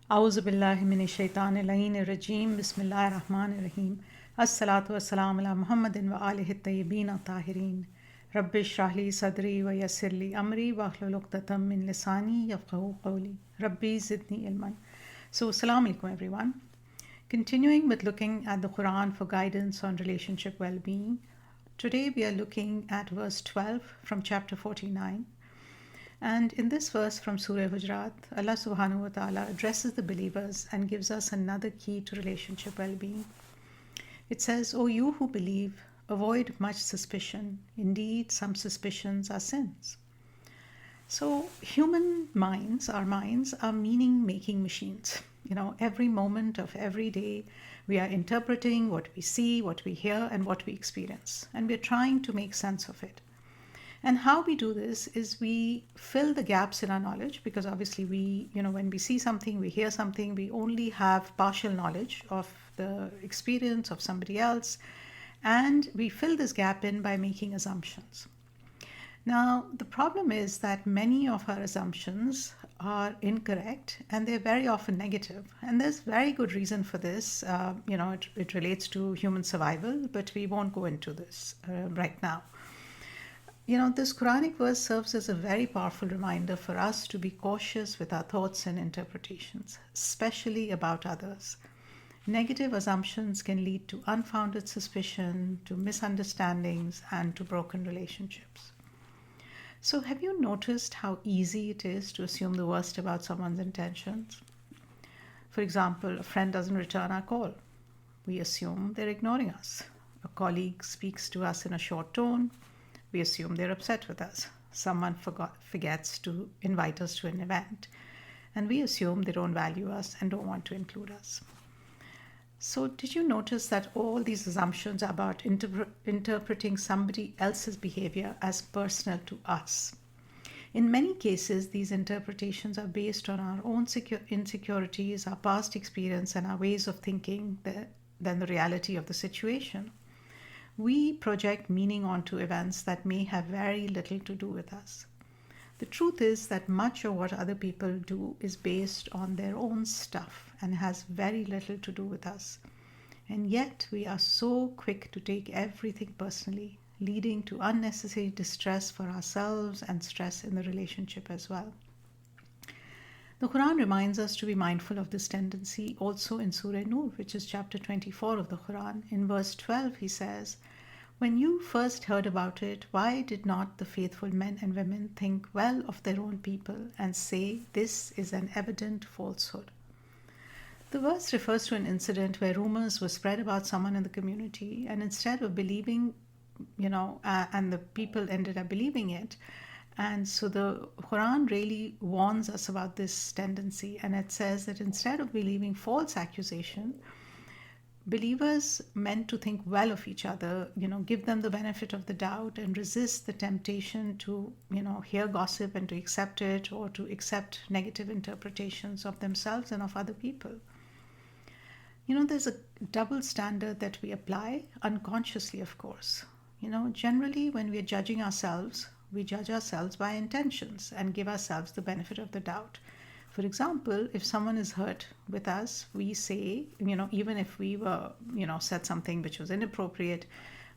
A'udhu billahi minash shaitanir rajim. Bismillahir rahmanir rahim. Assalatu wassalamu ala Muhammadin wa alihi at-tayyibin at-tahirin. Rabbi shrah li sadri wa yassir li amri wa hlul 'uqdatam min lisani yafqahu qawli. Rabbi zidni ilman. So, assalamu alaikum everyone. Continuing with looking at the Quran for guidance on relationship well-being. Today we are looking at verse 12 from chapter 49. And in this verse from Surah Hujurat, Allah subhanahu wa ta'ala addresses the believers and gives us another key to relationship well-being. It says, "O you who believe, avoid much suspicion. Indeed, some suspicions are sins." So human minds, our minds, are meaning-making machines. Every moment of every day, we are interpreting what we see, what we hear, and what we experience. And we're trying to make sense of it. And how we do this is we fill the gaps in our knowledge, because obviously when we see something, we hear something, we only have partial knowledge of the experience of somebody else. And we fill this gap in by making assumptions. Now, the problem is that many of our assumptions are incorrect and they're very often negative. And there's very good reason for this. It relates to human survival, but we won't go into this right now. This Quranic verse serves as a very powerful reminder for us to be cautious with our thoughts and interpretations, especially about others. Negative assumptions can lead to unfounded suspicion, to misunderstandings, and to broken relationships. So, have you noticed how easy it is to assume the worst about someone's intentions? For example, a friend doesn't return our call. We assume they're ignoring us. A colleague speaks to us in a short tone. We assume they're upset with us. Someone forgets to invite us to an event, and we assume they don't value us and don't want to include us. So, did you notice that all these assumptions are about interpreting somebody else's behavior as personal to us? In many cases, these interpretations are based on our own insecurities, our past experience, and our ways of thinking than the reality of the situation. We project meaning onto events that may have very little to do with us. The truth is that much of what other people do is based on their own stuff and has very little to do with us. And yet we are so quick to take everything personally, leading to unnecessary distress for ourselves and stress in the relationship as well. The Quran reminds us to be mindful of this tendency also in Surah Nur, which is chapter 24 of the Quran. In verse 12, he says, "When you first heard about it, why did not the faithful men and women think well of their own people and say, 'This is an evident falsehood'?" The verse refers to an incident where rumors were spread about someone in the community, and instead of believing, and the people ended up believing it. And so the Quran really warns us about this tendency, and it says that instead of believing false accusation, believers meant to think well of each other, give them the benefit of the doubt and resist the temptation to, hear gossip and to accept it, or to accept negative interpretations of themselves and of other people. There's a double standard that we apply unconsciously, of course. Generally when we are judging ourselves, we judge ourselves by intentions and give ourselves the benefit of the doubt. For example, if someone is hurt with us, we say, even if we were, said something which was inappropriate,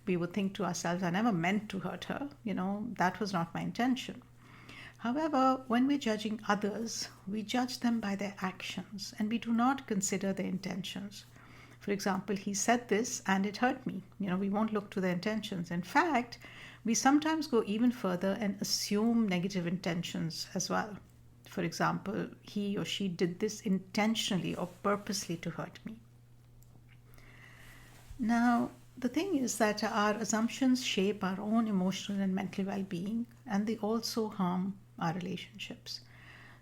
we would think to ourselves, "I never meant to hurt her, that was not my intention." However, when we're judging others, we judge them by their actions and we do not consider their intentions. For example, he said this and it hurt me. We won't look to their intentions. In fact, we sometimes go even further and assume negative intentions as well. For example, he or she did this intentionally or purposely to hurt me. Now, the thing is that our assumptions shape our own emotional and mental well-being, and they also harm our relationships.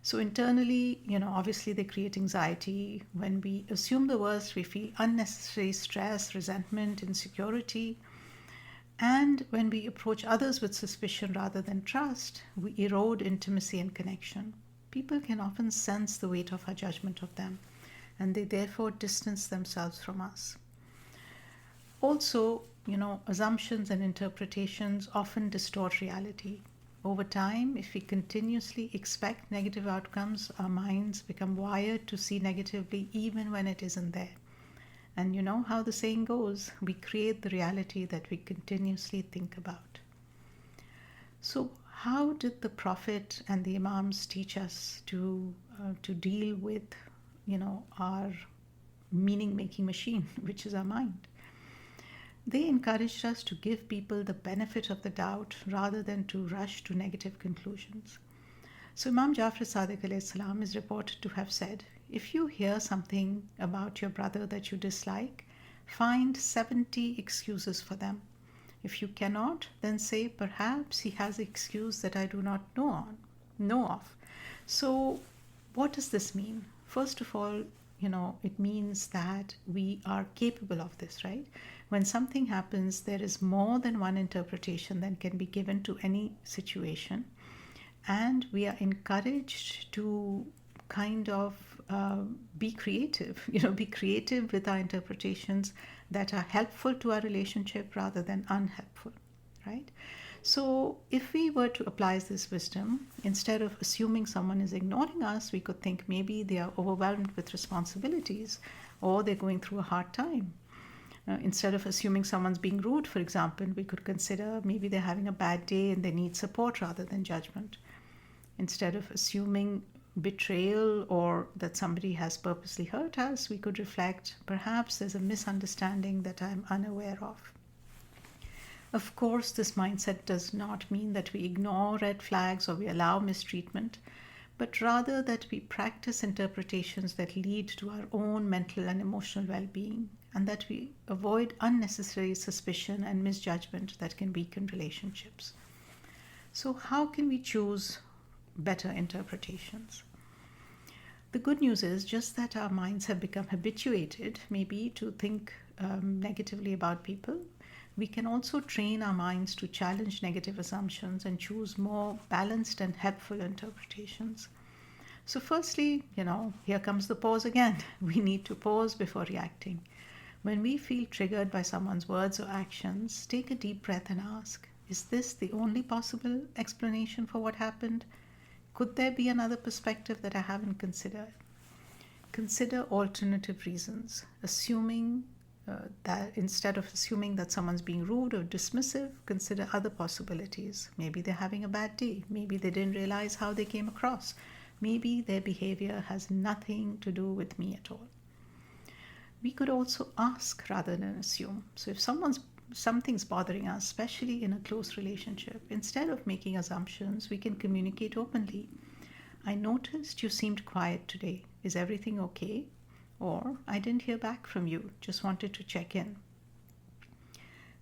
So internally, obviously they create anxiety. When we assume the worst, we feel unnecessary stress, resentment, insecurity. And when we approach others with suspicion rather than trust, we erode intimacy and connection. People can often sense the weight of our judgment of them, and they therefore distance themselves from us. Also, assumptions and interpretations often distort reality. Over time, if we continuously expect negative outcomes, our minds become wired to see negatively even when it isn't there. And you know how the saying goes, we create the reality that we continuously think about. So, how did the Prophet and the Imams teach us to deal with, our meaning-making machine, which is our mind? They encouraged us to give people the benefit of the doubt rather than to rush to negative conclusions. So Imam Jafar Sadiq alayhi salam is reported to have said, if you hear something about your brother that you dislike, find 70 excuses for them. If you cannot, then say, perhaps he has an excuse that I do not know of. So what does this mean? First of all, it means that we are capable of this, right? When something happens, there is more than one interpretation that can be given to any situation. And we are encouraged to kind of be creative, be creative with our interpretations that are helpful to our relationship rather than unhelpful, right? So if we were to apply this wisdom, instead of assuming someone is ignoring us, we could think maybe they are overwhelmed with responsibilities or they're going through a hard time. Instead of assuming someone's being rude, for example, we could consider maybe they're having a bad day and they need support rather than judgment. Instead of assuming betrayal or that somebody has purposely hurt us, we could reflect, perhaps there's a misunderstanding that I'm unaware of. Of course, this mindset does not mean that we ignore red flags or we allow mistreatment, but rather that we practice interpretations that lead to our own mental and emotional well-being, and that we avoid unnecessary suspicion and misjudgment that can weaken relationships. So how can we choose better interpretations? The good news is just that our minds have become habituated maybe to think negatively about people. We can also train our minds to challenge negative assumptions and choose more balanced and helpful interpretations. So firstly, here comes the pause again. We need to pause before reacting. When we feel triggered by someone's words or actions, take a deep breath and ask, is this the only possible explanation for what happened? Could there be another perspective that I haven't considered? Consider alternative reasons, assuming that instead of assuming that someone's being rude or dismissive, consider other possibilities. Maybe they're having a bad day. Maybe they didn't realize how they came across. Maybe their behavior has nothing to do with me at all. We could also ask rather than assume. So if something's bothering us, especially in a close relationship, instead of making assumptions, we can communicate openly. I noticed you seemed quiet today. Is everything okay? Or, I didn't hear back from you, just wanted to check in.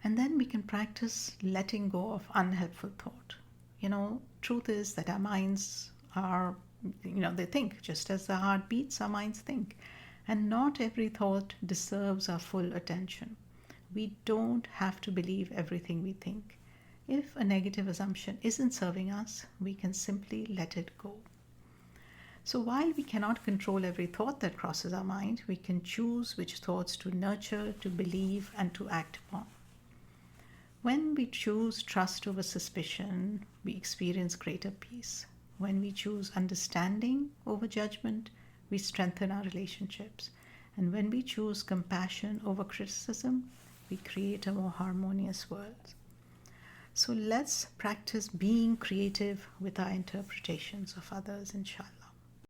And then we can practice letting go of unhelpful thought. Truth is that our minds are, they think. Just as the heart beats, our minds think. And not every thought deserves our full attention. We don't have to believe everything we think. If a negative assumption isn't serving us, we can simply let it go. So while we cannot control every thought that crosses our mind, we can choose which thoughts to nurture, to believe, and to act upon. When we choose trust over suspicion, we experience greater peace. When we choose understanding over judgment, we strengthen our relationships. And when we choose compassion over criticism, we create a more harmonious world. So let's practice being creative with our interpretations of others, inshallah.